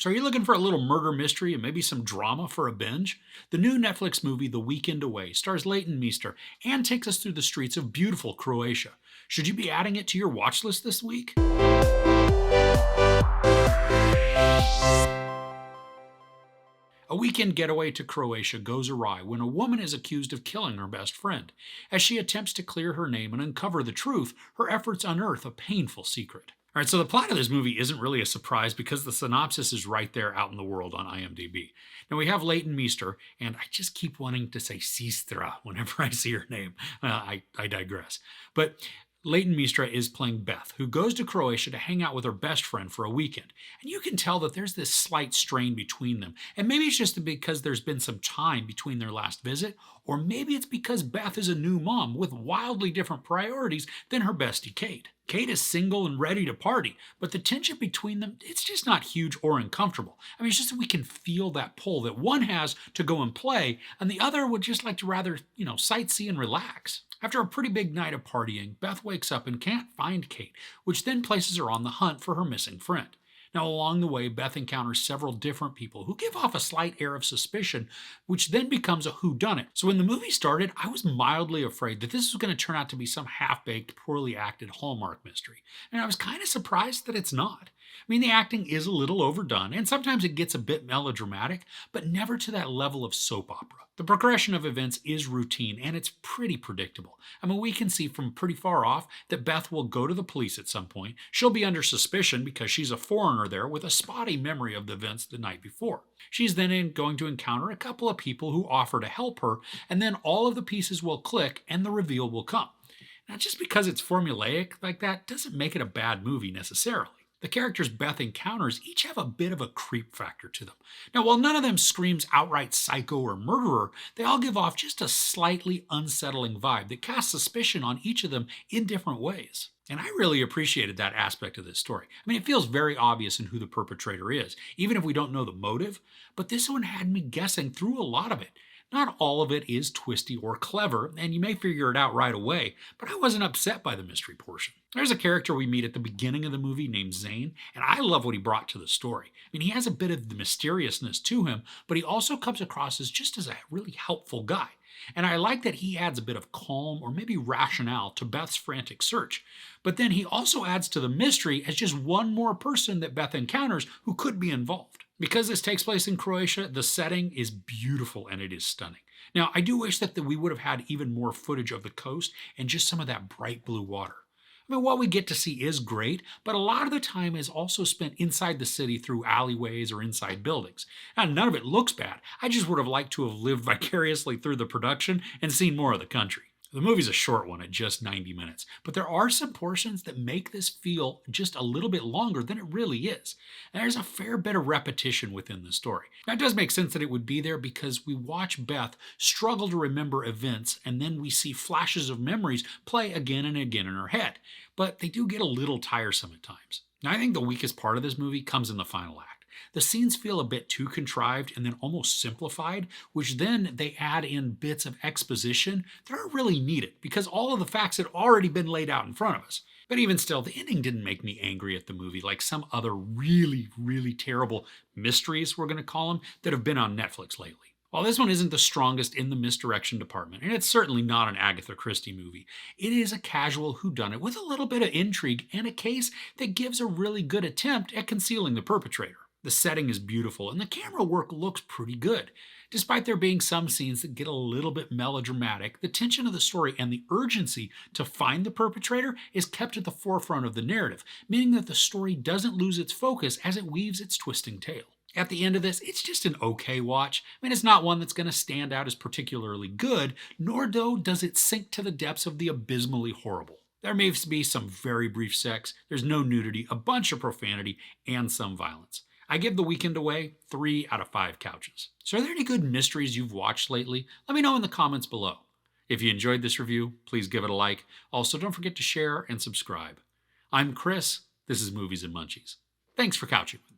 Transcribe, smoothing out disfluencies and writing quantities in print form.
So, are you looking for a little murder mystery and maybe some drama for a binge? The new Netflix movie, The Weekend Away, stars Leighton Meester and takes us through the streets of beautiful Croatia. Should you be adding it to your watch list this week? A weekend getaway to Croatia goes awry when a woman is accused of killing her best friend. As she attempts to clear her name and uncover the truth, her efforts unearth a painful secret. All right, so the plot of this movie isn't really a surprise because the synopsis is right there out in the world on IMDb. Now we have Leighton Meester, and I just keep wanting to say Sistra whenever I see her name. I digress. But Leighton Meester is playing Beth, who goes to Croatia to hang out with her best friend for a weekend. And you can tell that there's this slight strain between them. And maybe it's just because there's been some time between their last visit, or maybe it's because Beth is a new mom with wildly different priorities than her bestie Kate. Kate is single and ready to party, but the tension between them, it's just not huge or uncomfortable. I mean, it's just that we can feel that pull that one has to go and play, and the other would just like to rather, sightsee and relax. After a pretty big night of partying, Beth wakes up and can't find Kate, which then places her on the hunt for her missing friend. Now, along the way, Beth encounters several different people who give off a slight air of suspicion, which then becomes a whodunnit. So when the movie started, I was mildly afraid that this was going to turn out to be some half-baked, poorly acted Hallmark mystery. And I was kind of surprised that it's not. I mean, the acting is a little overdone, and sometimes it gets a bit melodramatic, but never to that level of soap opera. The progression of events is routine, and it's pretty predictable. I mean, we can see from pretty far off that Beth will go to the police at some point. She'll be under suspicion because she's a foreigner there with a spotty memory of the events the night before. She's then going to encounter a couple of people who offer to help her, and then all of the pieces will click and the reveal will come. Now, just because it's formulaic like that doesn't make it a bad movie necessarily. The characters Beth encounters each have a bit of a creep factor to them. Now, while none of them screams outright psycho or murderer, they all give off just a slightly unsettling vibe that casts suspicion on each of them in different ways. And I really appreciated that aspect of this story. I mean, it feels very obvious in who the perpetrator is, even if we don't know the motive, but this one had me guessing through a lot of it. Not all of it is twisty or clever, and you may figure it out right away, but I wasn't upset by the mystery portion. There's a character we meet at the beginning of the movie named Zane, and I love what he brought to the story. I mean, he has a bit of the mysteriousness to him, but he also comes across as just as a really helpful guy. And I like that he adds a bit of calm or maybe rationale to Beth's frantic search. But then he also adds to the mystery as just one more person that Beth encounters who could be involved. Because this takes place in Croatia, the setting is beautiful and it is stunning. Now, I do wish that we would have had even more footage of the coast and just some of that bright blue water. I mean, what we get to see is great, but a lot of the time is also spent inside the city through alleyways or inside buildings. Now, none of it looks bad. I just would have liked to have lived vicariously through the production and seen more of the country. The movie's a short one at just 90 minutes, but there are some portions that make this feel just a little bit longer than it really is. And there's a fair bit of repetition within the story. Now, it does make sense that it would be there because we watch Beth struggle to remember events, and then we see flashes of memories play again and again in her head. But they do get a little tiresome at times. Now, I think the weakest part of this movie comes in the final act. The scenes feel a bit too contrived and then almost simplified, which then they add in bits of exposition that aren't really needed because all of the facts had already been laid out in front of us. But even still, the ending didn't make me angry at the movie like some other really, really terrible mysteries, we're going to call them, that have been on Netflix lately. While this one isn't the strongest in the misdirection department, and it's certainly not an Agatha Christie movie, it is a casual whodunit with a little bit of intrigue and a case that gives a really good attempt at concealing the perpetrator. The setting is beautiful and the camera work looks pretty good. Despite there being some scenes that get a little bit melodramatic, the tension of the story and the urgency to find the perpetrator is kept at the forefront of the narrative, meaning that the story doesn't lose its focus as it weaves its twisting tale. At the end of this, it's just an okay watch. I mean, it's not one that's going to stand out as particularly good, nor does it sink to the depths of the abysmally horrible. There may be some very brief sex, there's no nudity, a bunch of profanity, and some violence. I give The Weekend Away 3 out of 5 couches. So are there any good mysteries you've watched lately? Let me know in the comments below. If you enjoyed this review, please give it a like. Also, don't forget to share and subscribe. I'm Chris. This is Movies and Munchies. Thanks for couching with me.